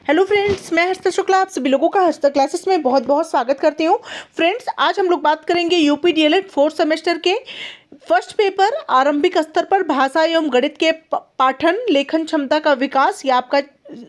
Hello friends, मैं हर्षिता शुक्ला आप सभी लोगों का हर्षिता क्लासेस में बहुत बहुत स्वागत करती हूँ। फ्रेंड्स, आज हम लोग बात करेंगे यूपी डीएलएड फोर्थ सेमेस्टर के फर्स्ट पेपर आरंभिक स्तर पर भाषा एवं गणित के पाठन लेखन क्षमता का विकास। ये आपका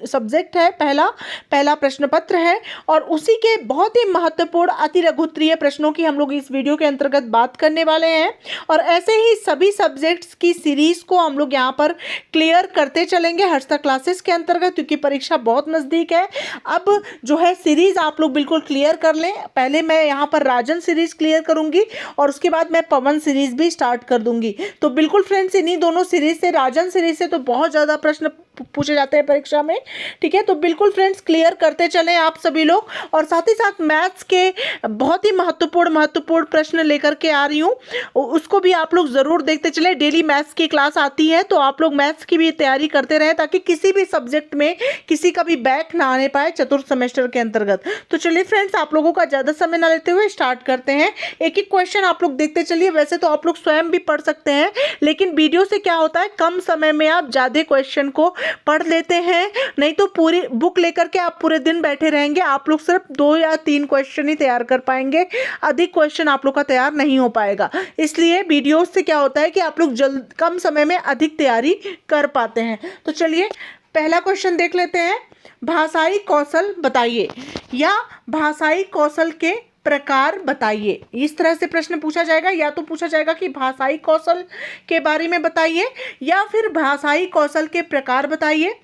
सब्जेक्ट है, पहला प्रश्न पत्र है और उसी के बहुत ही महत्वपूर्ण अति लघुत्तरीय प्रश्नों की हम लोग इस वीडियो के अंतर्गत बात करने वाले हैं। और ऐसे ही सभी सब्जेक्ट्स की सीरीज को हम लोग यहाँ पर क्लियर करते चलेंगे हर्षिता क्लासेस के अंतर्गत, क्योंकि परीक्षा बहुत नज़दीक है। अब जो है सीरीज आप लोग बिल्कुल क्लियर कर लें। पहले मैं यहाँ पर राजन सीरीज क्लियर करूँगी और उसके बाद मैं पवन सीरीज भी स्टार्ट कर दूंगी। तो बिल्कुल फ्रेंड्स, इन्हीं दोनों सीरीज से, राजन सीरीज से तो बहुत ज़्यादा प्रश्न पूछे जाते हैं परीक्षा में। ठीक है, तो बिल्कुल फ्रेंड्स क्लियर करते चलें आप सभी लोग। और साथ ही साथ मैथ्स के बहुत ही महत्वपूर्ण प्रश्न लेकर के आ रही हूँ, उसको भी आप लोग ज़रूर देखते चलें। डेली मैथ्स की क्लास आती है, तो आप लोग मैथ्स की भी तैयारी करते रहें ताकि किसी भी सब्जेक्ट में किसी का भी बैक ना आने पाए चतुर्थ सेमेस्टर के अंतर्गत। तो चलिए फ्रेंड्स, आप लोगों का ज़्यादा समय ना लेते हुए स्टार्ट करते हैं। एक एक क्वेश्चन आप लोग देखते चलिए। वैसे तो आप लोग स्वयं भी पढ़ सकते हैं, लेकिन वीडियो से क्या होता है, कम समय में आप ज़्यादा क्वेश्चन को पढ़ लेते हैं। नहीं तो पूरी बुक लेकर के आप पूरे दिन बैठे रहेंगे, आप लोग सिर्फ 2 या 3 क्वेश्चन ही तैयार कर पाएंगे, अधिक क्वेश्चन आप लोग का तैयार नहीं हो पाएगा। इसलिए वीडियो से क्या होता है कि आप लोग कम समय में अधिक तैयारी कर पाते हैं। तो चलिए पहला क्वेश्चन देख लेते हैं। भाषाई कौशल बताइए या भाषाई कौशल के प्रकार बताइए। इस तरह से प्रश्न पूछा जाएगा। या तो पूछा जाएगा कि भाषाई कौशल के बारे में बताइए या फिर भाषाई कौशल के प्रकार बताइए।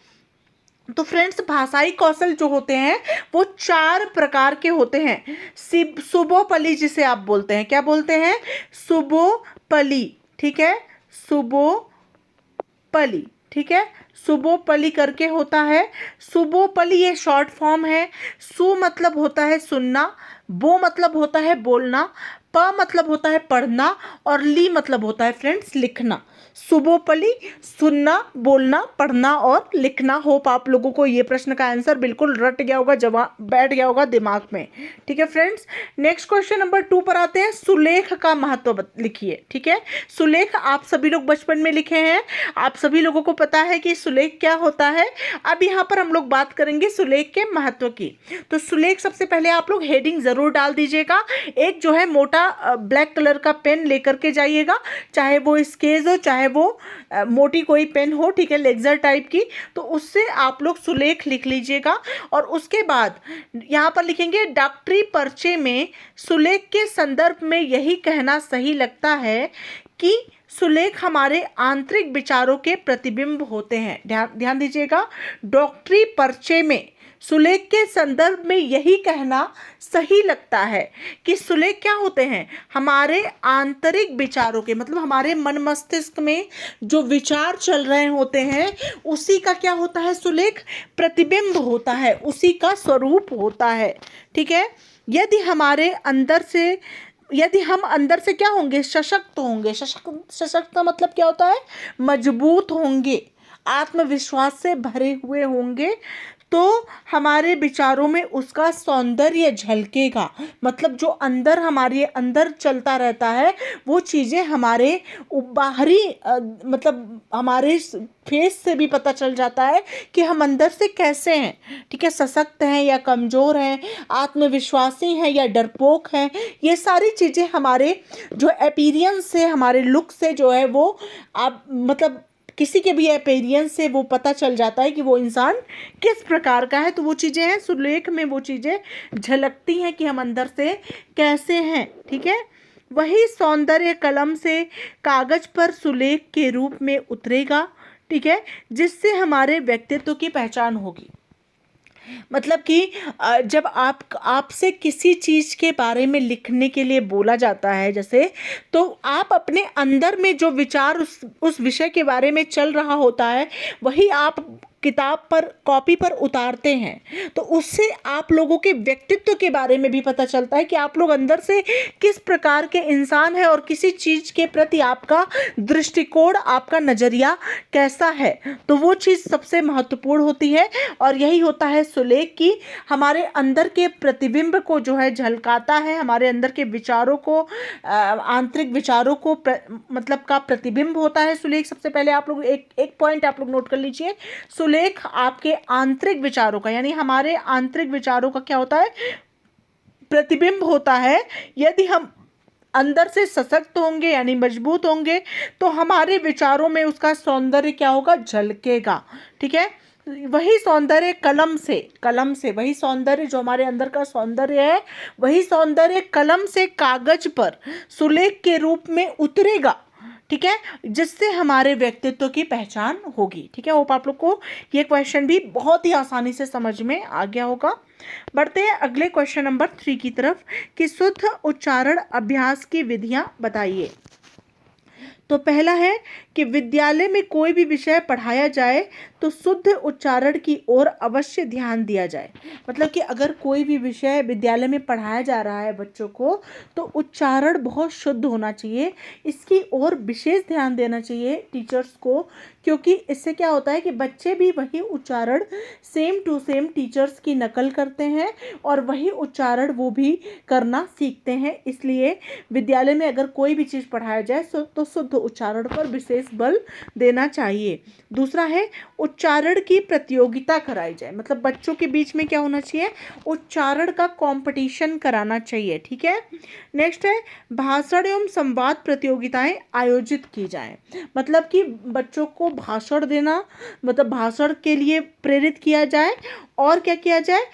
तो फ्रेंड्स, भाषाई कौशल जो होते हैं वो 4 प्रकार के होते हैं। सुबोपली जिसे आप बोलते हैं, क्या बोलते हैं? सुबोपली। ठीक है, सुबोपली। ठीक है, सुबोपली करके होता है। सुबोपली ये शॉर्ट फॉर्म है। सु मतलब होता है सुनना, बो मतलब होता है बोलना, प मतलब होता है पढ़ना और ली मतलब होता है फ्रेंड्स लिखना। सुबोपली सुनना, बोलना, पढ़ना और लिखना। होप आप लोगों को ये प्रश्न का आंसर बिल्कुल रट गया होगा, जवाब बैठ गया होगा दिमाग में। ठीक है फ्रेंड्स, नेक्स्ट क्वेश्चन नंबर 2 पर आते हैं। सुलेख का महत्व लिखिए। ठीक है, सुलेख आप सभी लोग बचपन में लिखे हैं, आप सभी लोगों को पता है कि सुलेख क्या होता है। अब यहाँ पर हम लोग बात करेंगे सुलेख के महत्व की। तो सुलेख सबसे पहले आप लोग हेडिंग जरूर डाल दीजिएगा। एक जो है मोटा ब्लैक कलर का पेन लेकर के जाइएगा, चाहे वो स्केच हो चाहे वो मोटी कोई पेन हो, ठीक है, लेक्सर टाइप की, तो उससे आप लोग सुलेख लिख लीजिएगा। और उसके बाद यहाँ पर लिखेंगे, डॉक्टरी पर्चे में सुलेख के संदर्भ में यही कहना सही लगता है कि सुलेख हमारे आंतरिक विचारों के प्रतिबिंब होते हैं। ध्यान दीजिएगा, डॉक्टरी पर्चे में सुलेख के संदर्भ में यही कहना सही लगता है कि सुलेख क्या होते हैं? हमारे आंतरिक विचारों के, मतलब हमारे मन मस्तिष्क में जो विचार चल रहे होते हैं उसी का क्या होता है? सुलेख प्रतिबिंब होता है, उसी का स्वरूप होता है। ठीक है, यदि हम अंदर से क्या होंगे? सशक्त होंगे। सशक्त मतलब क्या होता है? मजबूत होंगे, आत्मविश्वास से भरे हुए होंगे, तो हमारे विचारों में उसका सौंदर्य झलकेगा। मतलब जो अंदर हमारे अंदर चलता रहता है वो चीज़ें हमारे बाहरी मतलब हमारे फेस से भी पता चल जाता है कि हम अंदर से कैसे हैं। ठीक है, सशक्त हैं या कमज़ोर हैं, आत्मविश्वासी हैं या डरपोक हैं, ये सारी चीज़ें हमारे जो अपीयरेंस से, हमारे लुक से जो है वो आप मतलब किसी के भी अपीयरेंस से वो पता चल जाता है कि वो इंसान किस प्रकार का है। तो वो चीज़ें हैं, सुलेख में वो चीज़ें झलकती हैं कि हम अंदर से कैसे हैं। ठीक है, वही सौंदर्य कलम से कागज पर सुलेख के रूप में उतरेगा। ठीक है, जिससे हमारे व्यक्तित्व की पहचान होगी। मतलब कि जब आपसे किसी चीज़ के बारे में लिखने के लिए बोला जाता है जैसे, तो आप अपने अंदर में जो विचार उस विषय के बारे में चल रहा होता है वही आप किताब पर, कॉपी पर उतारते हैं। तो उससे आप लोगों के व्यक्तित्व के बारे में भी पता चलता है कि आप लोग अंदर से किस प्रकार के इंसान हैं और किसी चीज़ के प्रति आपका दृष्टिकोण, आपका नज़रिया कैसा है। तो वो चीज़ सबसे महत्वपूर्ण होती है और यही होता है सुलेख की हमारे अंदर के प्रतिबिंब को जो है झलकाता है, हमारे अंदर के विचारों को, आंतरिक विचारों को मतलब का प्रतिबिंब होता है सुलेख। सबसे पहले आप लोग एक पॉइंट आप लोग नोट कर लीजिए, सुलेख सुलेख आपके आंतरिक विचारों का, यानी हमारे आंतरिक विचारों का क्या होता है, प्रतिबिंब होता है। यदि हम अंदर से सशक्त होंगे यानी मजबूत होंगे तो हमारे विचारों में उसका सौंदर्य क्या होगा, झलकेगा। ठीक है, वही सौंदर्य कलम से वही सौंदर्य जो हमारे अंदर का सौंदर्य है, वही सौंदर्य कलम से कागज पर सुलेख के रूप में उतरेगा। ठीक है, जिससे हमारे व्यक्तित्व की पहचान होगी। ठीक है, होप आप लोग को ये क्वेश्चन भी बहुत ही आसानी से समझ में आ गया होगा। बढ़ते हैं अगले क्वेश्चन नंबर 3 की तरफ कि शुद्ध उच्चारण अभ्यास की विधियां बताइए। तो पहला है कि विद्यालय में कोई भी विषय पढ़ाया जाए तो शुद्ध उच्चारण की ओर अवश्य ध्यान दिया जाए। मतलब कि अगर कोई भी विषय विद्यालय में पढ़ाया जा रहा है बच्चों को, तो उच्चारण बहुत शुद्ध होना चाहिए, इसकी ओर विशेष ध्यान देना चाहिए टीचर्स को, क्योंकि इससे क्या होता है कि बच्चे भी वही उच्चारण सेम टू सेम टीचर्स की नकल करते हैं और वही उच्चारण वो भी करना सीखते हैं। इसलिए विद्यालय में अगर कोई भी चीज़ पढ़ाया जाए तो शुद्ध उच्चारण पर विशेष बल देना चाहिए। दूसरा है उच्चारण की प्रतियोगिता कराई जाए, मतलब बच्चों के बीच में क्या होना चाहिए, उच्चारण का कंपटीशन कराना चाहिए। ठीक है, नेक्स्ट है भाषण एवं संवाद प्रतियोगिताएं आयोजित की जाएं, मतलब कि बच्चों को भाषण देना, मतलब भाषण के लिए प्रेरित किया जाए, और क्या किया जाए,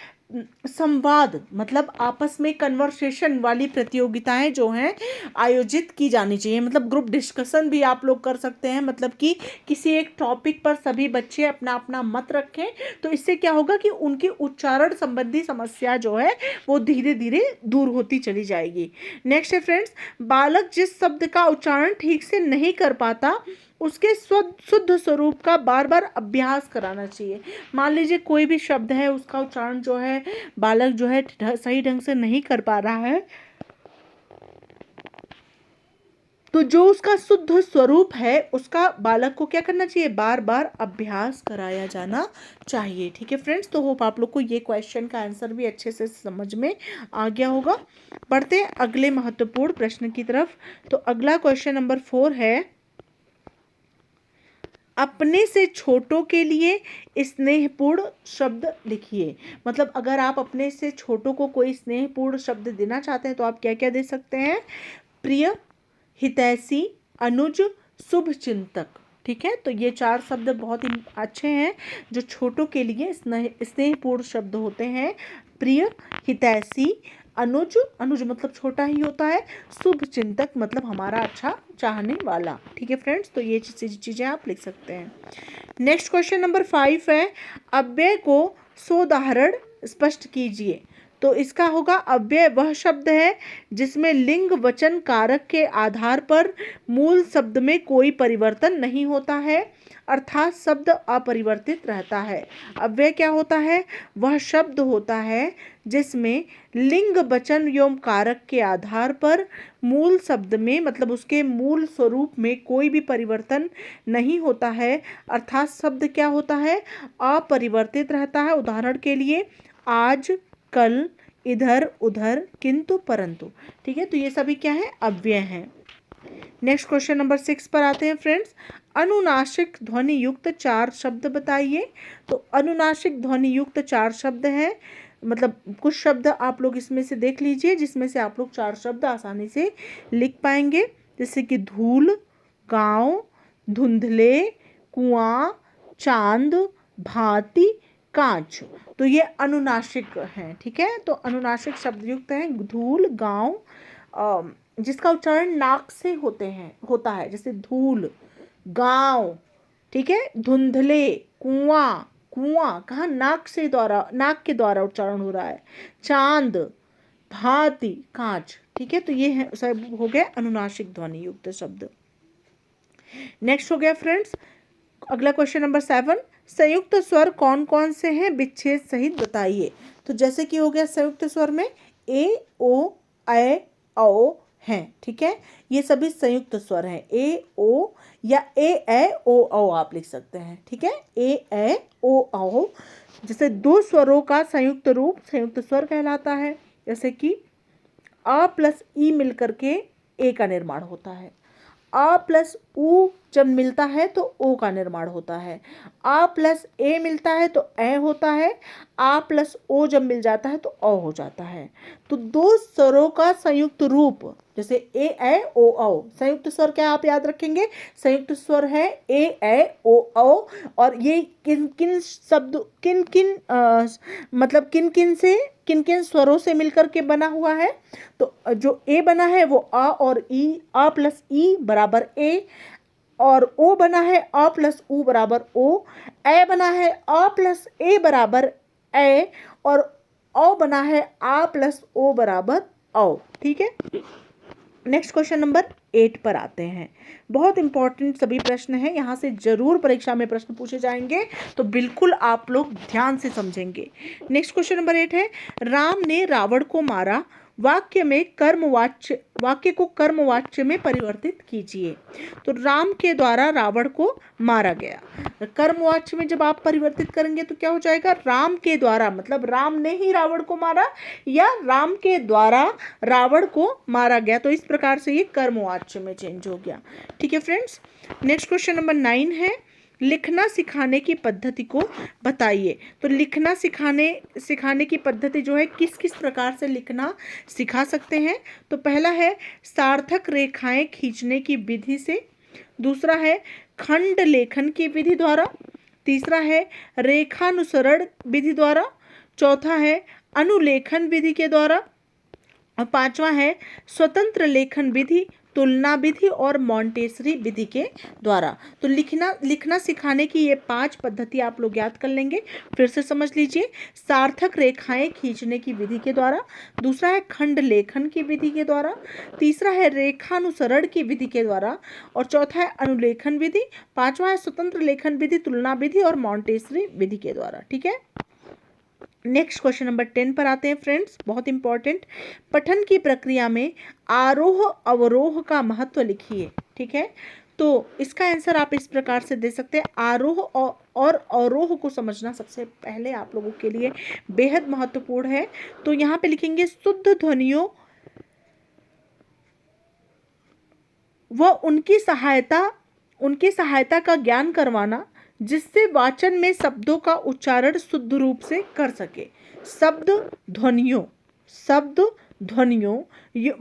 संवाद मतलब आपस में कन्वर्सेशन वाली प्रतियोगिताएं जो हैं आयोजित की जानी चाहिए। मतलब ग्रुप डिस्कशन भी आप लोग कर सकते हैं, मतलब कि किसी एक टॉपिक पर सभी बच्चे अपना अपना मत रखें, तो इससे क्या होगा कि उनकी उच्चारण संबंधी समस्या जो है वो धीरे धीरे दूर होती चली जाएगी। नेक्स्ट है फ्रेंड्स, बालक जिस शब्द का उच्चारण ठीक से नहीं कर पाता उसके शुद्ध स्वरूप का बार बार अभ्यास कराना चाहिए। मान लीजिए कोई भी शब्द है, उसका उच्चारण जो है बालक जो है सही ढंग से नहीं कर पा रहा है, तो जो उसका शुद्ध स्वरूप है उसका बालक को क्या करना चाहिए, बार बार अभ्यास कराया जाना चाहिए। ठीक है फ्रेंड्स, तो होप आप लोग को ये क्वेश्चन का आंसर भी अच्छे से समझ में आ गया होगा। बढ़ते हैं अगले महत्वपूर्ण प्रश्न की तरफ। तो अगला क्वेश्चन नंबर 4 है, अपने से छोटों के लिए स्नेहपूर्ण शब्द लिखिए। मतलब अगर आप अपने से छोटों को कोई स्नेहपूर्ण शब्द देना चाहते हैं तो आप क्या क्या दे सकते हैं, प्रिय, हितैषी, अनुज, शुभ चिंतक। ठीक है, तो ये 4 शब्द बहुत ही अच्छे हैं जो छोटों के लिए स्नेहपूर्ण शब्द होते हैं। प्रिय, हितैषी, अनुज, अनुज मतलब छोटा ही होता है, शुभ चिंतक मतलब हमारा अच्छा चाहने वाला। ठीक है फ्रेंड्स, तो ये चीज़ें आप लिख सकते हैं। नेक्स्ट क्वेश्चन नंबर 5 है, अव्यय को सोदाहरण स्पष्ट कीजिए। तो इसका होगा अव्यय वह शब्द है जिसमें लिंग वचन कारक के आधार पर मूल शब्द में कोई परिवर्तन नहीं होता है, अर्थात शब्द अपरिवर्तित रहता है। अव्यय क्या होता है, वह शब्द होता है जिसमें लिंग वचन एवं कारक के आधार पर मूल शब्द में, मतलब उसके मूल स्वरूप में कोई भी परिवर्तन नहीं होता है, अर्थात शब्द क्या होता है, अपरिवर्तित रहता है। उदाहरण के लिए आज, कल, इधर, उधर, किंतु, परंतु। ठीक है, तो ये सभी क्या है, अव्यय हैं। नेक्स्ट क्वेश्चन नंबर 6 पर आते हैं फ्रेंड्स, अनुनासिक ध्वनि युक्त 4 शब्द बताइए। तो अनुनासिक ध्वनि युक्त 4 शब्द हैं, मतलब कुछ शब्द आप लोग इसमें से देख लीजिए जिसमें से आप लोग 4 शब्द आसानी से लिख पाएंगे, जैसे कि धूल, गांव, धुंधले, कुआं, चांद, भांति, कांच। तो ये अनुनासिक हैं। ठीक है, तो अनुनासिक शब्द युक्त हैं धूल, गांव, जिसका उच्चारण नाक से होता है, जैसे धूल, गांव, ठीक है, धुंधले, कुआं, कुआं कहाँ, नाक के द्वारा उच्चारण हो रहा है, चांद, भांति, कांच। ठीक है, तो ये है सब हो गए अनुनासिक ध्वनि युक्त शब्द। नेक्स्ट हो गया फ्रेंड्स अगला क्वेश्चन नंबर 7, संयुक्त स्वर कौन कौन से हैं, विच्छेद सहित बताइए। तो जैसे कि हो गया संयुक्त स्वर में ए, ओ, ऐ, औ हैं। ठीक है, ये सभी संयुक्त स्वर हैं, ए, ओ या ए, ऐ, ओ, औ आप लिख सकते हैं। ठीक है, ए, ऐ, ओ, औ। जैसे 2 स्वरों का संयुक्त रूप संयुक्त स्वर कहलाता है, जैसे कि अ प्लस ई मिलकर के ए का निर्माण होता है, अ प्लस उ जब मिलता है तो ओ का निर्माण होता है। आ प्लस ए मिलता है तो ए होता है। आ प्लस ओ जब मिल जाता है तो औ हो जाता है। तो दो स्वरों का संयुक्त रूप, जैसे ए ए ओ औ, संयुक्त स्वर क्या आप याद रखेंगे? संयुक्त स्वर है ए ए ओ औ। और ये किन किन शब्द, किन किन मतलब किन किन स्वरों से मिलकर के बना हुआ है? तो जो ए बना है वो आ और ई, आ प्लस ई बराबर ए, और ओ बना है आ प्लस ऊ बराबर ओ, ए बना है आ प्लस ए बराबर ए, और औ बना है आ प्लस ओ बराबर औ। ठीक है, नेक्स्ट क्वेश्चन नंबर 8 पर आते हैं। बहुत इंपॉर्टेंट सभी प्रश्न हैं, यहाँ से जरूर परीक्षा में प्रश्न पूछे जाएंगे, तो बिल्कुल आप लोग ध्यान से समझेंगे। नेक्स्ट क्वेश्चन नंबर 8 है, राम ने रावण को मारा, वाक्य को कर्मवाच्य में परिवर्तित कीजिए। तो राम के द्वारा रावण को मारा गया, कर्मवाच्य में जब आप परिवर्तित करेंगे तो क्या हो जाएगा? राम के द्वारा, मतलब राम ने ही रावण को मारा या राम के द्वारा रावण को मारा गया, तो इस प्रकार से ये कर्मवाच्य में चेंज हो गया। ठीक है फ्रेंड्स, नेक्स्ट क्वेश्चन नंबर 9 है, लिखना सिखाने की पद्धति को बताइए। तो लिखना सिखाने की पद्धति जो है, किस किस प्रकार से लिखना सिखा सकते हैं? तो पहला है सार्थक रेखाएं खींचने की विधि से, दूसरा है खंड लेखन की विधि द्वारा, तीसरा है रेखानुसरण विधि द्वारा, चौथा है अनुलेखन विधि के द्वारा, और पांचवा है स्वतंत्र लेखन विधि, तुलना विधि और मॉन्टेसरी विधि के द्वारा। तो लिखना सिखाने की ये 5 पद्धति आप लोग याद कर लेंगे। फिर से समझ लीजिए, सार्थक रेखाएं खींचने की विधि के द्वारा, दूसरा है खंड लेखन की विधि के द्वारा, तीसरा है रेखानुसरण की विधि के द्वारा, और चौथा है अनुलेखन विधि, पांचवा है स्वतंत्र लेखन विधि, तुलना विधि और मॉन्टेसरी विधि के द्वारा। ठीक है, नेक्स्ट क्वेश्चन नंबर 10 पर आते हैं फ्रेंड्स, बहुत इंपॉर्टेंट। पठन की प्रक्रिया में आरोह अवरोह का महत्व लिखिए। ठीक है, तो इसका आंसर आप इस प्रकार से दे सकते हैं, आरोह और अवरोह को समझना सबसे पहले आप लोगों के लिए बेहद महत्वपूर्ण है। तो यहाँ पे लिखेंगे शुद्ध ध्वनियों व उनकी सहायता का ज्ञान करवाना, जिससे वाचन में शब्दों का उच्चारण शुद्ध रूप से कर सके। शब्द ध्वनियों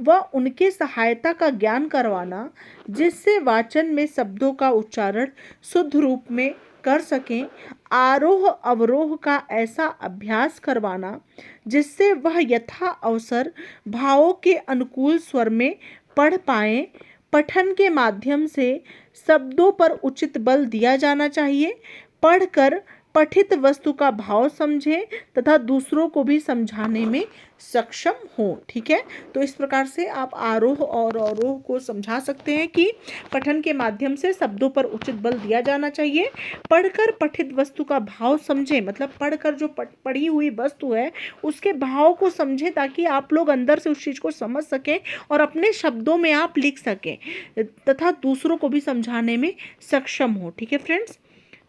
व उनके सहायता का ज्ञान करवाना, जिससे वाचन में शब्दों का उच्चारण शुद्ध रूप में कर सकें। आरोह अवरोह का ऐसा अभ्यास करवाना जिससे वह यथा अवसर भावों के अनुकूल स्वर में पढ़ पाएं। पठन के माध्यम से शब्दों पर उचित बल दिया जाना चाहिए। पढ़कर पठित वस्तु का भाव समझें तथा दूसरों को भी समझाने में सक्षम हो। ठीक है, तो इस प्रकार से आप आरोह और अवरोह को समझा सकते हैं कि पठन के माध्यम से शब्दों पर उचित बल दिया जाना चाहिए। पढ़कर पठित वस्तु का भाव समझें, मतलब पढ़कर जो पढ़ी हुई वस्तु है उसके भाव को समझें, ताकि आप लोग अंदर से उस चीज़ को समझ सकें और अपने शब्दों में आप लिख सकें तथा दूसरों को भी समझाने में सक्षम हो। ठीक है फ्रेंड्स,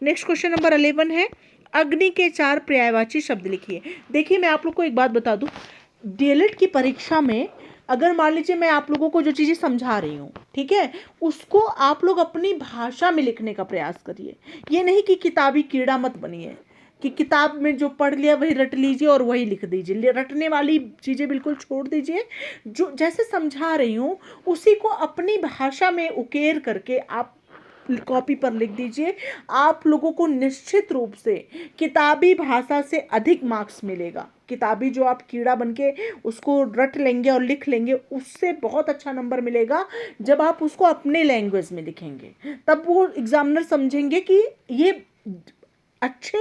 नेक्स्ट क्वेश्चन नंबर 11 है, अग्नि के 4 पर्यायवाची शब्द लिखिए। देखिए, मैं आप लोग को एक बात बता दूं, डीएलएड की परीक्षा में अगर मान लीजिए मैं आप लोगों को जो चीज़ें समझा रही हूँ, ठीक है, उसको आप लोग अपनी भाषा में लिखने का प्रयास करिए। ये नहीं कि किताबी कीड़ा मत बनिए कि किताब में जो पढ़ लिया वही रट लीजिए और वही लिख दीजिए। रटने वाली चीज़ें बिल्कुल छोड़ दीजिए। जो जैसे समझा रही हूँ उसी को अपनी भाषा में उकेर करके आप कॉपी पर लिख दीजिए। आप लोगों को निश्चित रूप से किताबी भाषा से अधिक मार्क्स मिलेगा। किताबी जो आप कीड़ा बनके उसको रट लेंगे और लिख लेंगे, उससे बहुत अच्छा नंबर मिलेगा जब आप उसको अपने लैंग्वेज में लिखेंगे। तब वो एग्जामिनर समझेंगे कि ये अच्छे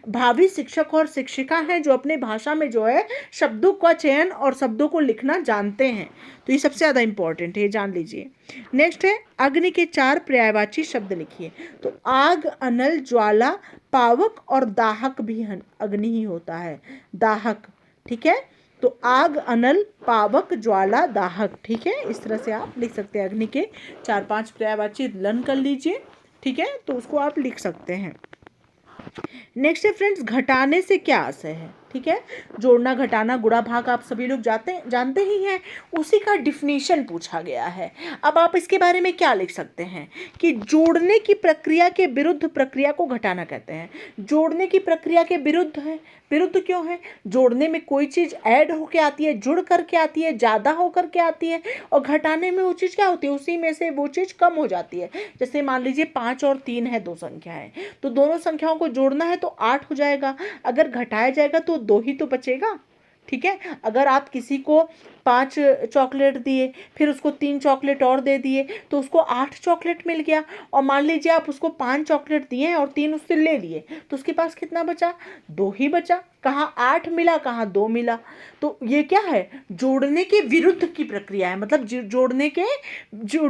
भावी शिक्षक और शिक्षिका हैं जो अपने भाषा में जो है शब्दों का चयन और शब्दों को लिखना जानते हैं। तो ये सबसे ज़्यादा इंपॉर्टेंट है, जान लीजिए। नेक्स्ट है, अग्नि के 4 पर्यायवाची शब्द लिखिए। तो आग, अनल, ज्वाला, पावक और दाहक भी अग्नि ही होता है, दाहक। ठीक है, तो आग, अनल, पावक, ज्वाला, दाहक। ठीक है, इस तरह से आप लिख सकते हैं। अग्नि के 4-5 पर्यायवाची लर्न कर लीजिए। ठीक है, तो उसको आप लिख सकते हैं। नेक्स्ट है फ्रेंड्स, घटाने से क्या आशय है। ठीक है, जोड़ना घटाना गुणा भाग आप सभी लोग जानते ही हैं, उसी का डिफिनीशन पूछा गया है। अब आप इसके बारे में क्या लिख सकते हैं कि जोड़ने की प्रक्रिया के विरुद्ध प्रक्रिया को घटाना कहते हैं। जोड़ने की प्रक्रिया के विरुद्ध है, विरुद्ध क्यों है? जोड़ने में कोई चीज़ ऐड होके आती है, जुड़ करके आती है, ज़्यादा होकर के आती है, और घटाने में वो चीज़ क्या होती है, उसी में से वो चीज़ कम हो जाती है। जैसे मान लीजिए 5 और 3 है, दो संख्याएं, तो दोनों संख्याओं को जोड़ना है तो 8 हो जाएगा, अगर घटाया जाएगा तो 2 ही तो बचेगा। ठीक है, अगर आप किसी को 5 चॉकलेट दिए, फिर उसको 3 चॉकलेट और दे दिए, तो उसको 8 चॉकलेट मिल गया। और मान लीजिए आप उसको 5 चॉकलेट दिए और 3 उससे ले लिए, तो उसके पास कितना बचा? 2 ही बचा। कहाँ 8 मिला, कहाँ 2 मिला। तो ये क्या है? जोड़ने के विरुद्ध की प्रक्रिया है, मतलब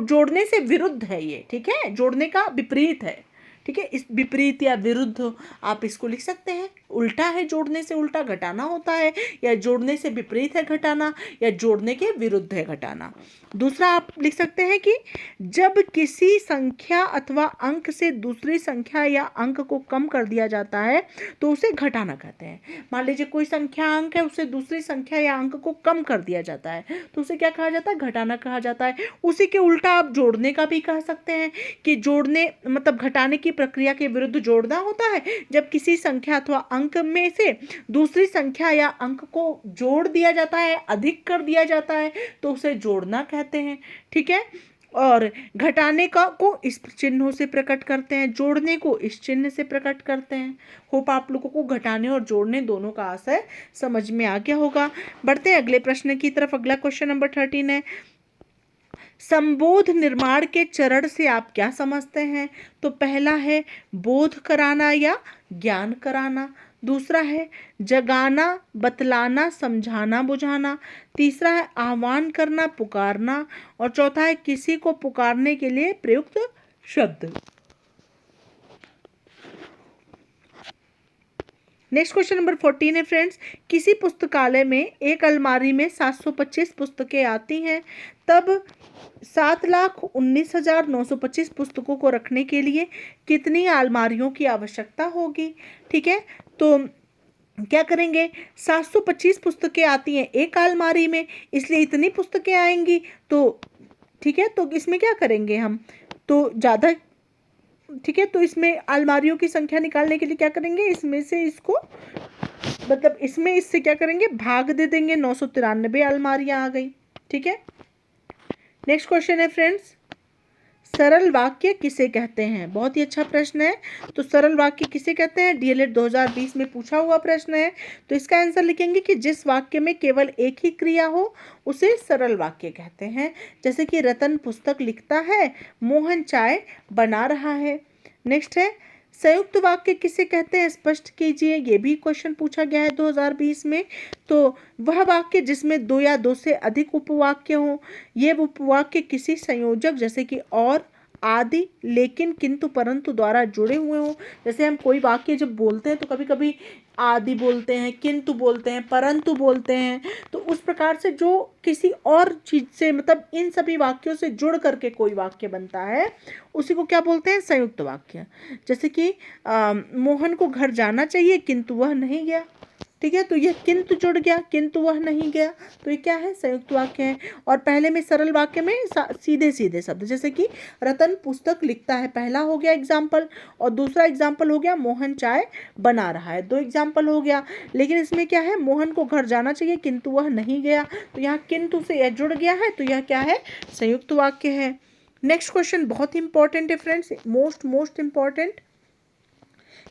जोड़ने से विरुद्ध है ये। ठीक है, जोड़ने का विपरीत है। ठीक है, इस विपरीत या विरुद्ध आप इसको लिख सकते हैं। उल्टा है, जोड़ने से उल्टा घटाना होता है, या जोड़ने से विपरीत है घटाना, या जोड़ने के विरुद्ध है घटाना। दूसरा आप लिख सकते हैं कि जब किसी संख्या अथवा अंक से दूसरी संख्या या अंक को कम कर दिया जाता है तो उसे घटाना कहते हैं। मान लीजिए कोई संख्या अंक है, उससे दूसरी संख्या या अंक को कम कर दिया जाता है तो उसे क्या कहा जाता है? घटाना कहा जाता है। उसी के उल्टा आप जोड़ने का भी कह सकते हैं कि जोड़ने मतलब घटाने की प्रक्रिया के विरुद्ध जोड़ना होता है, जब किसी संख्या अथवा अंक में से दूसरी संख्या या अंक को जोड़ दिया जाता है, अधिक कर दिया जाता है, तो उसे जोड़ना कहते हैं। ठीक है, और घटाने का को इस चिन्हों से प्रकट करते हैं, जोड़ने को इस चिन्ह से प्रकट करते हैं। होप आप लोगों को घटाने और जोड़ने दोनों का आशय समझ में आ गया होगा। बढ़ते हैं अगले प्रश्न की तरफ। अगला क्वेश्चन नंबर 13 है, संबोध निर्माण के चरण से आप क्या समझते हैं? तो पहला है बोध कराना या ज्ञान कराना, दूसरा है जगाना, बतलाना, समझाना, बुझाना, तीसरा है आह्वान करना, पुकारना, और चौथा है किसी को पुकारने के लिए प्रयुक्त शब्द। नेक्स्ट क्वेश्चन नंबर 14 है फ्रेंड्स, किसी पुस्तकालय में एक अलमारी में 725 पुस्तकें आती हैं, तब 7,19,925 पुस्तकों को रखने के लिए कितनी अलमारियों की आवश्यकता होगी? ठीक है, तो क्या करेंगे? 725 पुस्तकें आती हैं एक अलमारी में, इसलिए इतनी पुस्तकें आएंगी। तो ठीक है, तो इसमें क्या करेंगे हम? तो ज़्यादा, ठीक है, तो इसमें अलमारियों की संख्या निकालने के लिए क्या करेंगे? इसमें से इसको मतलब इसमें इससे क्या करेंगे? भाग दे देंगे, 993 अलमारियां आ गई। ठीक है, नेक्स्ट क्वेश्चन है फ्रेंड्स, सरल वाक्य किसे कहते हैं? बहुत ही अच्छा प्रश्न है। तो सरल वाक्य किसे कहते हैं? डीएलएड 2020 में पूछा हुआ प्रश्न है। तो इसका आंसर लिखेंगे कि जिस वाक्य में केवल एक ही क्रिया हो उसे सरल वाक्य कहते हैं। जैसे कि रतन पुस्तक लिखता है, मोहन चाय बना रहा है। नेक्स्ट है संयुक्त वाक्य किसे कहते हैं? स्पष्ट कीजिए, ये भी क्वेश्चन पूछा गया है 2020 में। तो वह वाक्य जिसमें 2 या 2 से अधिक उपवाक्य हों। ये उपवाक्य किसी संयोजक जैसे कि और, आदि, लेकिन, किंतु, परंतु द्वारा जुड़े हुए हों। जैसे हम कोई वाक्य जब बोलते हैं तो कभी कभी आदि बोलते हैं, किंतु बोलते हैं, परंतु बोलते हैं, तो उस प्रकार से जो किसी और चीज से मतलब इन सभी वाक्यों से जुड़ करके कोई वाक्य बनता है उसी को क्या बोलते हैं? संयुक्त वाक्य। जैसे कि मोहन को घर जाना चाहिए किंतु वह नहीं गया। ठीक है, तो यह किंतु जुड़ गया, किंतु वह नहीं गया, तो ये क्या है? संयुक्त वाक्य है। और पहले में सरल वाक्य में सीधे सीधे शब्द, जैसे कि रतन पुस्तक लिखता है, पहला हो गया एग्जाम्पल, और दूसरा एग्जाम्पल हो गया मोहन चाय बना रहा है, 2 एग्जाम्पल हो गया। लेकिन इसमें क्या है? मोहन को घर जाना चाहिए किंतु वह नहीं गया, तो यहाँ किंतु से यह जुड़ गया है, तो यह क्या है? संयुक्त वाक्य है। नेक्स्ट क्वेश्चन बहुत इंपॉर्टेंट है फ्रेंड्स, मोस्ट इंपॉर्टेंट,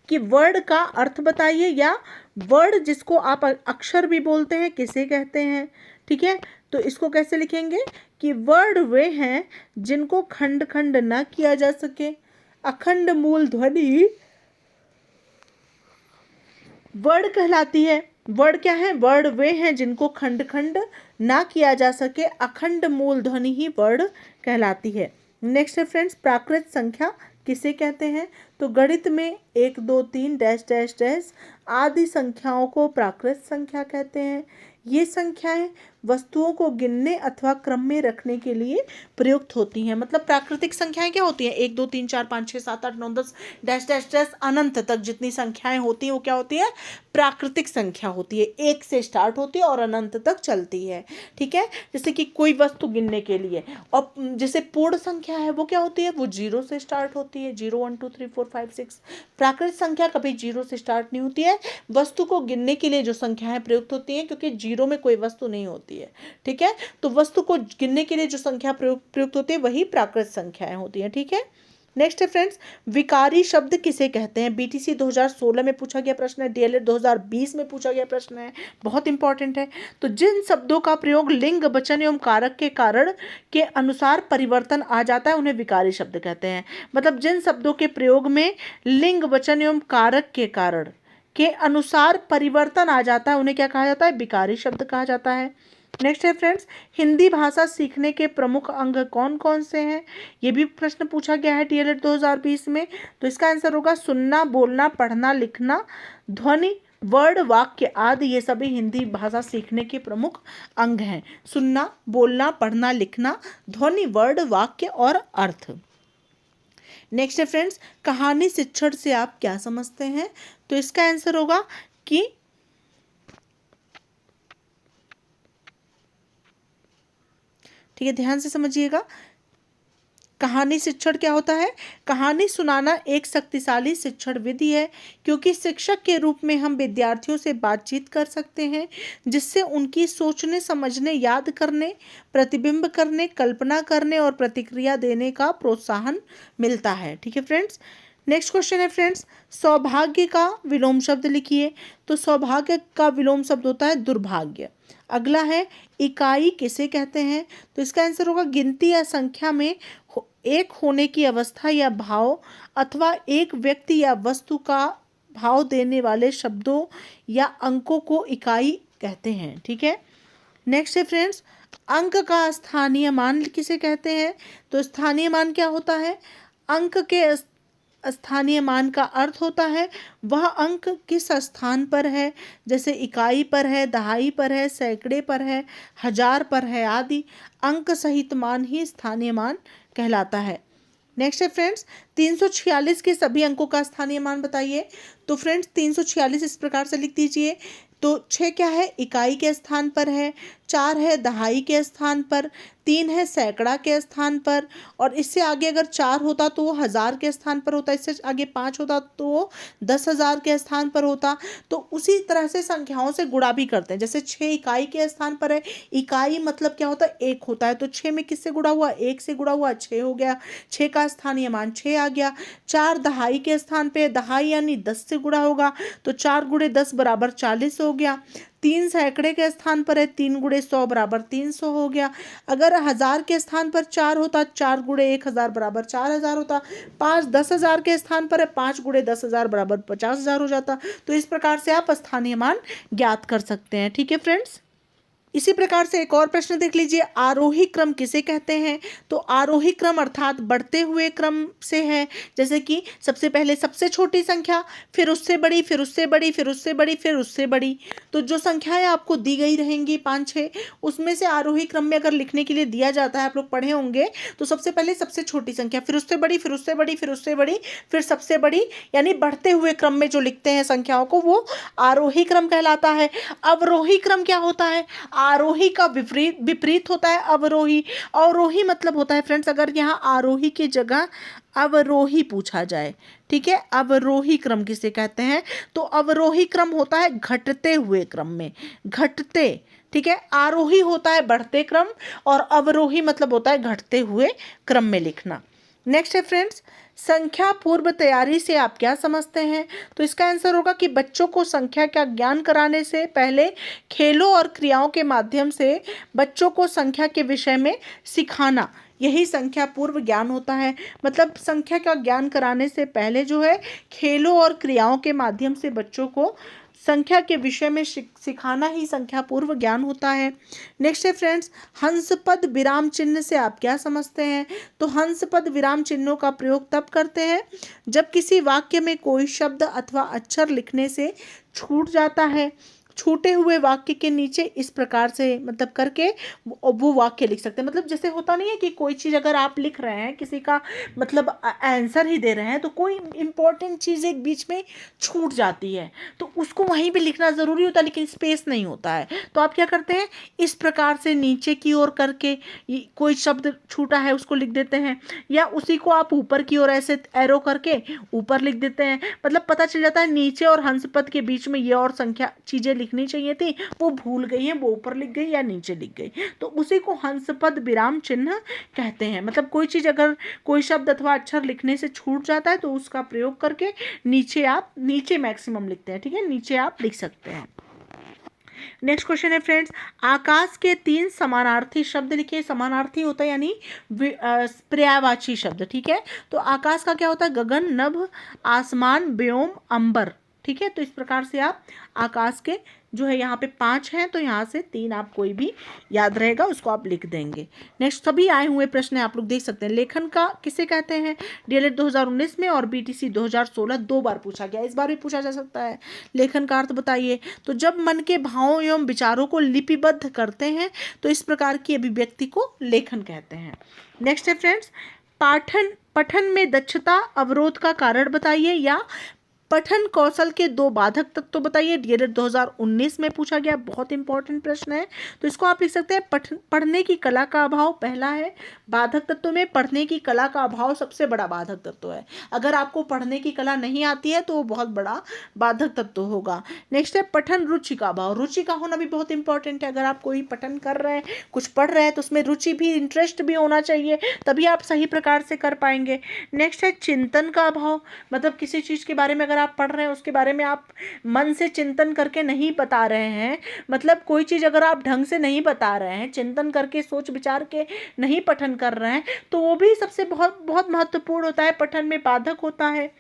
कि वर्ड का अर्थ बताइए, या वर्ड जिसको आप अक्षर भी बोलते हैं किसे कहते हैं? ठीक है, तो इसको कैसे लिखेंगे कि वर्ड वे हैं जिनको खंड खंड ना किया जा सके। अखंड मूल ध्वनि वर्ड कहलाती है। वर्ड क्या है? वर्ड वे हैं जिनको खंड खंड ना किया जा सके, अखंड मूल ध्वनि ही वर्ड कहलाती है। नेक्स्ट है फ्रेंड्स, प्राकृत संख्या किसे कहते हैं? तो गणित में 1 2 3 डैश डैश डैश आदि संख्याओं को प्राकृत संख्या कहते हैं। ये संख्याएं वस्तुओं को गिनने अथवा क्रम में रखने के लिए प्रयुक्त होती हैं। मतलब प्राकृतिक संख्याएं क्या होती हैं, 1 2 3 4 5 6 7 8 9 10 डैश डैश डैश अनंत तक जितनी संख्याएं होती हैं वो क्या होती है, प्राकृतिक संख्या होती है। 1 से स्टार्ट होती है और अनंत तक चलती है। ठीक है, जैसे कि कोई वस्तु गिनने के लिए। और जैसे पूर्ण संख्या है वो क्या होती है, वो 0 से स्टार्ट होती है, 0 1 2 3 4 5 6। प्राकृतिक संख्या कभी 0 से स्टार्ट नहीं होती है। वस्तु को गिनने के लिए जो संख्याएं प्रयुक्त होती हैं, क्योंकि 0 में कोई वस्तु नहीं होती है। ठीक है, तो वस्तु को गिनने के लिए जो संख्या प्रयुक्त होती है वही प्राकृतिक संख्याएं होती हैं। ठीक है, नेक्स्ट है फ्रेंड्स, विकारी शब्द किसे कहते हैं। बीटीसी 2016 में पूछा गया प्रश्न है, डीएलएड 2020 में पूछा गया प्रश्न है, बहुत इंपॉर्टेंट है। तो जिन शब्दों का प्रयोग लिंग वचन एवं कारक के कारण के अनुसार परिवर्तन आ जाता है उन्हें विकारी शब्द कहते हैं। मतलब जिन शब्दों के प्रयोग में लिंग वचन एवं कारक के कारण के अनुसार परिवर्तन आ जाता है उन्हें क्या कहा जाता है, विकारी शब्द कहा जाता है। नेक्स्ट है फ्रेंड्स, हिंदी भाषा सीखने के प्रमुख अंग कौन कौन से हैं। ये भी प्रश्न पूछा गया है डीएलएड 2020 में। तो इसका आंसर होगा सुनना, बोलना, पढ़ना, लिखना, ध्वनि, वर्ड, वाक्य आदि। ये सभी हिंदी भाषा सीखने के प्रमुख अंग हैं। सुनना, बोलना, पढ़ना, लिखना, ध्वनि, वर्ड, वाक्य और अर्थ। नेक्स्ट है फ्रेंड्स, कहानी शिक्षण से आप क्या समझते हैं। तो इसका आंसर होगा कि ठीक है, ध्यान से समझिएगा। कहानी शिक्षण क्या होता है, कहानी सुनाना एक शक्तिशाली शिक्षण विधि है, क्योंकि शिक्षक के रूप में हम विद्यार्थियों से बातचीत कर सकते हैं, जिससे उनकी सोचने, समझने, याद करने, प्रतिबिंब करने, कल्पना करने और प्रतिक्रिया देने का प्रोत्साहन मिलता है। ठीक है फ्रेंड्स, नेक्स्ट क्वेश्चन है फ्रेंड्स, सौभाग्य का विलोम शब्द लिखिए। तो सौभाग्य का विलोम शब्द होता है दुर्भाग्य। अगला है, इकाई किसे कहते हैं। तो इसका आंसर होगा गिनती या संख्या में एक होने की अवस्था या भाव अथवा एक व्यक्ति या वस्तु का भाव देने वाले शब्दों या अंकों को इकाई कहते हैं। ठीक है, नेक्स्ट है फ्रेंड्स, अंक का स्थानीय मान किसे कहते हैं। तो स्थानीय मान क्या होता है, अंक के स्थानीय मान का अर्थ होता है वह अंक किस स्थान पर है, जैसे इकाई पर है, दहाई पर है, सैकड़े पर है, हजार पर है आदि। अंक सहित मान ही स्थानीय मान कहलाता है। नेक्स्ट है फ्रेंड्स, 346 के सभी अंकों का स्थानीय मान बताइए। तो फ्रेंड्स 346 इस प्रकार से लिख दीजिए। तो 6 क्या है, इकाई के स्थान पर है, 4 है दहाई के स्थान पर, 3 है सैकड़ा के स्थान पर, और इससे आगे अगर 4 होता तो वो 1000 के स्थान पर होता, इससे आगे 5 होता तो वो 10,000 के स्थान पर होता। तो उसी तरह से संख्याओं से गुणा भी करते हैं। जैसे 6 इकाई के स्थान पर है, इकाई मतलब क्या होता है, 1 होता है, तो 6 में किससे गुणा हुआ, 1 से गुणा हुआ, 6 हो गया, 6 का स्थानीय मान 6 आ गया। 4 दहाई के स्थान पे, दहाई यानी 10 से गुणा होगा, तो 4 गुणे 10 बराबर 40 हो गया। 3 सैकड़े के स्थान पर है, 3 गुणे 100 बराबर 300 हो गया। अगर 1000 के स्थान पर 4 होता, 4 गुणे 1000 बराबर 4000 होता। 5 10,000 के स्थान पर है, 5 गुणे 10,000 बराबर 50,000 हो जाता। तो इस प्रकार से आप स्थानीय मान ज्ञात कर सकते हैं। ठीक है फ्रेंड्स, इसी प्रकार से एक और प्रश्न देख लीजिए, आरोही क्रम किसे कहते हैं। तो आरोही क्रम अर्थात बढ़ते हुए क्रम से है। जैसे कि सबसे पहले सबसे छोटी संख्या, फिर उससे बड़ी, फिर उससे बड़ी, फिर उससे बड़ी, फिर उससे बड़ी। तो जो संख्याएं आपको दी गई रहेंगी 5-6, उसमें से आरोही क्रम में अगर लिखने के लिए दिया जाता है, आप लोग पढ़े होंगे, तो सबसे पहले सबसे छोटी संख्या, फिर उससे बड़ी, फिर उससे बड़ी, फिर उससे बड़ी, फिर सबसे बड़ी, यानी बढ़ते हुए क्रम में जो लिखते हैं संख्याओं को, वो आरोही क्रम कहलाता है। अवरोही क्रम क्या होता है, आरोही का विपरीत होता है अवरोही। अवरोही मतलब होता है फ्रेंड्स, अगर यहाँ आरोही की जगह अवरोही पूछा जाए, ठीक है, अवरोही क्रम किसे कहते हैं। तो अवरोही क्रम होता है घटते हुए क्रम में, घटते, ठीक है। आरोही होता है बढ़ते क्रम और अवरोही मतलब होता है घटते हुए क्रम में लिखना। नेक्स्ट है फ्रेंड्स, संख्या पूर्व तैयारी से आप क्या समझते हैं। तो इसका आंसर होगा कि बच्चों को संख्या का ज्ञान कराने से पहले खेलों और क्रियाओं के माध्यम से बच्चों को संख्या के विषय में सिखाना, यही संख्या पूर्व ज्ञान होता है। मतलब संख्या का ज्ञान कराने से पहले जो है खेलों और क्रियाओं के माध्यम से बच्चों को संख्या के विषय में सिखाना ही संख्या पूर्व ज्ञान होता है। नेक्स्ट है फ्रेंड्स, हंस पद विराम चिन्ह से आप क्या समझते हैं। तो हंस पद विराम चिन्हों का प्रयोग तब करते हैं जब किसी वाक्य में कोई शब्द अथवा अक्षर लिखने से छूट जाता है, छूटे हुए वाक्य के नीचे इस प्रकार से मतलब करके वो वाक्य लिख सकते हैं। मतलब जैसे होता नहीं है कि कोई चीज़ अगर आप लिख रहे हैं, किसी का मतलब आंसर ही दे रहे हैं, तो कोई इंपॉर्टेंट चीज़ एक बीच में छूट जाती है तो उसको वहीं पे लिखना ज़रूरी होता है, लेकिन स्पेस नहीं होता है। तो आप क्या करते हैं, इस प्रकार से नीचे की ओर करके कोई शब्द छूटा है उसको लिख देते हैं, या उसी को आप ऊपर की ओर ऐसे एरो करके ऊपर लिख देते हैं। मतलब पता चल जाता है नीचे और हंस पद के बीच में ये और संख्या चीज़ें लिखनी चाहिए थी, वो भूल गई हैं, वो ऊपर लिख गई या नीचे लिख गई, तो उसी को हंस पद विराम चिन्ह कहते हैं। मतलब कोई चीज़ अगर कोई शब्द अथवा अक्षर लिखने से छूट जाता है तो उसका प्रयोग करके नीचे मैक्सिमम लिखते हैं। ठीक है, नीचे आप लिख सकते हैं। नेक्स्ट क्वेश्चन है फ्रेंड्स, आकाश के 3 समानार्थी शब्द लिखिए। समानार्थी होता है यानी पर्यायवाची शब्द। ठीक है, तो आकाश का क्या होता है, गगन, नभ, आसमान, व्योम, अंबर। ठीक है, तो इस प्रकार से आप आकाश के जो है यहाँ पे 5 हैं, तो यहाँ से 3 आप कोई भी याद रहेगा उसको आप लिख देंगे। नेक्स्ट, सभी आए हुए प्रश्न आप लोग देख सकते हैं। लेखन का किसे कहते हैं, डीएलएड 2019 में और बीटीसी 2016 2 बार पूछा गया, इस बार भी पूछा जा सकता है। लेखन का अर्थ बताइए, तो जब मन के भावों एवं विचारों को लिपिबद्ध करते हैं तो इस प्रकार की अभिव्यक्ति को लेखन कहते हैं। नेक्स्ट है फ्रेंड्स, पठन में दक्षता अवरोध का कारण बताइए, या पठन कौशल के 2 बाधक तत्व बताइए। डीएलएड 2019 में पूछा गया, बहुत इंपॉर्टेंट प्रश्न है, तो इसको आप लिख सकते हैं पढ़ने की कला का अभाव पहला है। बाधक तत्व में पढ़ने की कला का अभाव सबसे बड़ा बाधक तत्व है। अगर आपको पढ़ने की कला नहीं आती है तो वो बहुत बड़ा बाधक तत्व होगा। नेक्स्ट है पठन रुचि का अभाव। रुचि का होना भी बहुत इंपॉर्टेंट है। अगर आप कोई पठन कर रहे हैं, कुछ पढ़ रहे हैं, तो उसमें रुचि भी, इंटरेस्ट भी होना चाहिए, तभी आप सही प्रकार से कर पाएंगे। नेक्स्ट है चिंतन का अभाव। मतलब किसी चीज़ के बारे में अगर आप पढ़ रहे हैं, उसके बारे में आप मन से चिंतन करके नहीं बता रहे हैं, मतलब कोई चीज़ अगर आप ढंग से नहीं बता रहे हैं, चिंतन करके सोच विचार के नहीं पठन कर रहे हैं, तो वो भी सबसे बहुत बहुत महत्वपूर्ण होता है, पठन में बाधक होता है।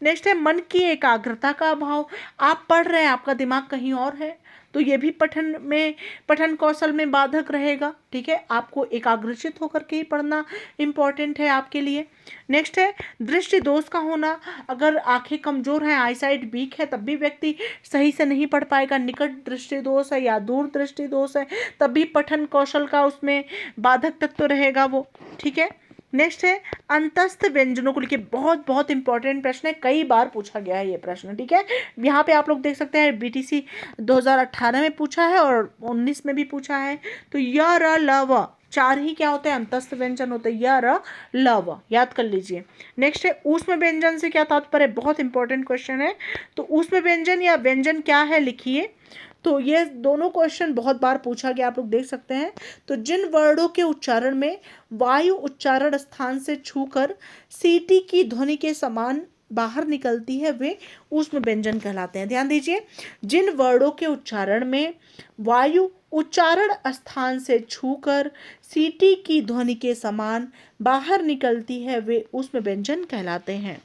नेक्स्ट है मन की एकाग्रता का अभाव। आप पढ़ रहे हैं, आपका दिमाग कहीं और है, तो ये भी पठन कौशल में बाधक रहेगा। ठीक है, आपको एकाग्रचित होकर के ही पढ़ना इंपॉर्टेंट है आपके लिए। नेक्स्ट है दृष्टि दोष का होना। अगर आंखें कमजोर हैं, आई साइट वीक है, तब भी व्यक्ति सही से नहीं पढ़ पाएगा। निकट दृष्टि दोष है या दूर दृष्टि दोष है, तब भी पठन कौशल का उसमें बाधक तत्व रहेगा वो। ठीक है, नेक्स्ट है अंतस्थ व्यंजनों को लिखिए। बहुत बहुत इंपॉर्टेंट प्रश्न है, कई बार पूछा गया है ये प्रश्न। ठीक है, यहाँ पे आप लोग देख सकते हैं बीटीसी 2018 में पूछा है और 19 में भी पूछा है। तो य र ल व 4 ही क्या होते हैं, अंतस्थ व्यंजन होते हैं, य र ल व, याद कर लीजिए। नेक्स्ट है ऊष्म व्यंजन से क्या तात्पर्य, बहुत इंपॉर्टेंट क्वेश्चन है। तो ऊष्म व्यंजन या व्यंजन क्या है लिखिए। तो ये दोनों क्वेश्चन बहुत बार पूछा गया, आप लोग देख सकते हैं। तो जिन वर्णों के उच्चारण में वायु उच्चारण स्थान से छूकर सीटी की ध्वनि के समान बाहर निकलती है वे ऊष्म व्यंजन कहलाते हैं। ध्यान दीजिए, जिन वर्णों के उच्चारण में वायु उच्चारण स्थान से छूकर सीटी की ध्वनि के समान बाहर निकलती है वे ऊष्म व्यंजन कहलाते हैं।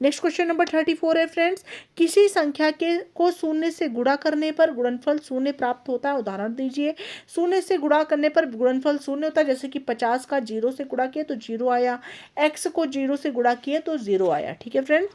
नेक्स्ट क्वेश्चन नंबर 34 है फ्रेंड्स, किसी संख्या को शून्य से गुणा करने पर गुणनफल शून्य प्राप्त होता है, उदाहरण दीजिए। शून्य से गुणा करने पर गुणनफल शून्य होता है, जैसे कि 50 का 0 से गुणा किया तो 0 आया, x को 0 से गुणा किया तो 0 आया। ठीक है फ्रेंड्स,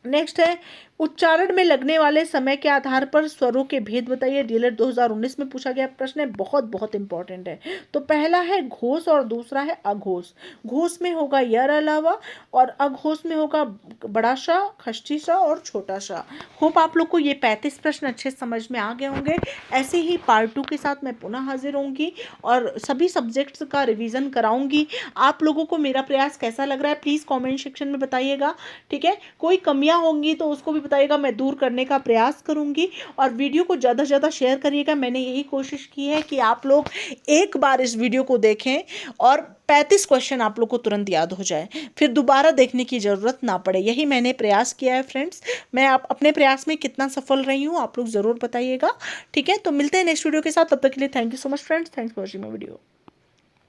नेक्स्ट है उच्चारण में लगने वाले समय के आधार पर स्वरों के भेद बताइए। डीएलएड 2019 में पूछा गया प्रश्न है, बहुत बहुत इंपॉर्टेंट है। तो पहला है घोष और दूसरा है अघोष। घोष में होगा यर अलावा और अघोष में होगा बड़ा सा, खष्टी सा और छोटा सा। होप आप लोग को ये 35 प्रश्न अच्छे समझ में आ गए होंगे। ऐसे ही पार्ट 2 के साथ मैं पुनः हाजिर होंगी और सभी सब्जेक्ट्स का रिवीजन कराऊंगी। आप लोगों को मेरा प्रयास कैसा लग रहा है प्लीज़ कॉमेंट सेक्शन में बताइएगा। ठीक है, कोई कमियाँ होंगी तो उसको भी बताइएगा, मैं दूर करने का प्रयास करूंगी। और वीडियो को ज़्यादा से ज़्यादा शेयर करिएगा। मैंने यही कोशिश की है कि आप लोग एक बार इस वीडियो को देखें और 35 क्वेश्चन आप लोग को तुरंत याद हो जाए, फिर दोबारा देखने की ज़रूरत ना पड़े। यही मैंने प्रयास किया है फ्रेंड्स। मैं अपने प्रयास में कितना सफल रही हूँ आप लोग ज़रूर बताइएगा। ठीक है, तो मिलते हैं नेक्स्ट वीडियो के साथ, तब तक के लिए thank you so much friends, thanks for watching my video.